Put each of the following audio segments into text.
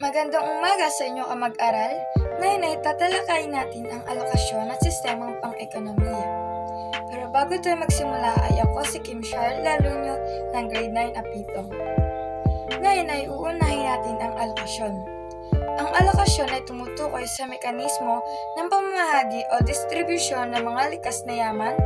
Magandang umaga sa inyo kamag-aral. Ngayon ay tatalakayin natin ang alokasyon at sistemang pang-ekonomiya. Pero bago tayo magsimula ay ako si Kim Charles Lalunyo ng grade 9 Apitong. Ngayon ay uunahin natin ang alokasyon. Ang alokasyon ay tumutukoy sa mekanismo ng pamamahagi o distribusyon ng mga likas na yaman,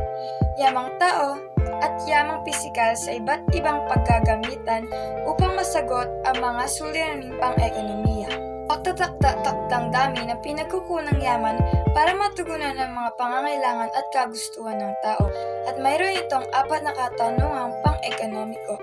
yamang tao, at yamang pisikal sa iba't ibang paggagamitan upang masagot ang mga suliraning pang-ekonomiya. Pagtatakda-takdang dami ng pinagkukunang yaman para matugunan ang mga pangangailangan at kagustuhan ng tao. At mayroon itong 4 na katanungang pang-ekonomiko.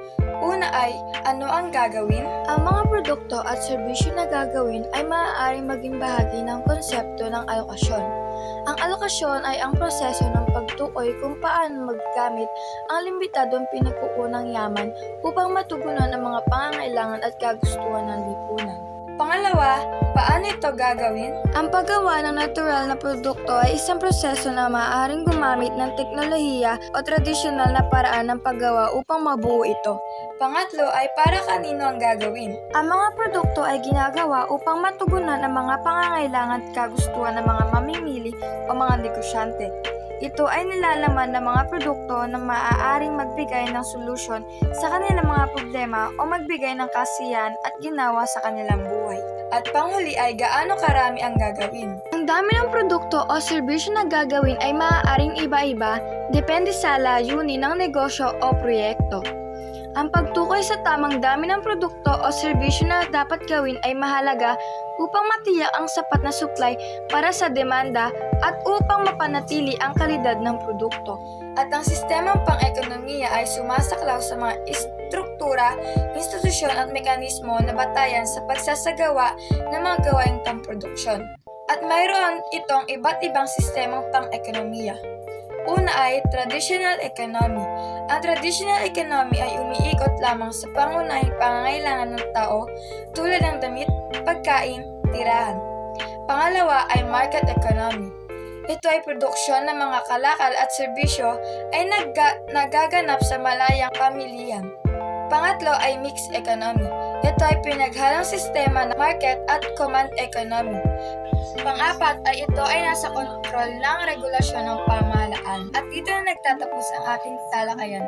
Una ay, ano ang gagawin? Ang mga produkto at serbisyo na gagawin ay maaaring maging bahagi ng konsepto ng alokasyon. Ang alokasyon ay ang proseso ng pagtukoy kung paano maggamit ang limitadong pinagkukunang yaman upang matugunan ang mga pangangailangan at kagustuhan ng lipunan. Pangalawa, paano ito gagawin? Ang paggawa ng natural na produkto ay isang proseso na maaaring gumamit ng teknolohiya o tradisyonal na paraan ng paggawa upang mabuo ito. Pangatlo ay para kanino ang gagawin? Ang mga produkto ay ginagawa upang matugunan ang mga pangangailangan at kagustuhan ng mga mamimili o mga negosyante. Ito ay nilalaman ng mga produkto na maaaring magbigay ng solusyon sa kanilang mga problema o magbigay ng kasiyahan at ginawa sa kanilang buhay. At panghuli ay gaano karami ang gagawin. Ang dami ng produkto o serbisyo na gagawin ay maaaring iba-iba depende sa layunin ng negosyo o proyekto. Ang pagtukoy sa tamang dami ng produkto o serbisyo na dapat gawin ay mahalaga upang matiyak ang sapat na supply para sa demanda at upang mapanatili ang kalidad ng produkto. At ang sistemang pang-ekonomiya ay sumasaklaw sa mga istruktura, institusyon at mekanismo na batayan sa pagsasagawa ng mga gawaing pamproduksyon. At mayroon itong iba't ibang sistemang pang-ekonomiya. Una ay traditional economy. Ang traditional economy ay umiikot lamang sa pangunahing pangangailangan ng tao tulad ng damit, pagkain, tirahan. Pangalawa ay market economy. Ito ay produksyon ng mga kalakal at serbisyo ay nagaganap sa malayang pamilihan. Pangatlo ay mixed economy. Ito ay pinaghalang sistema ng market at command economy. Pang-apat ay ito ay nasa kontrol ng regulasyon ng pamahalaan. At dito na nagtatapos ang ating talakayan.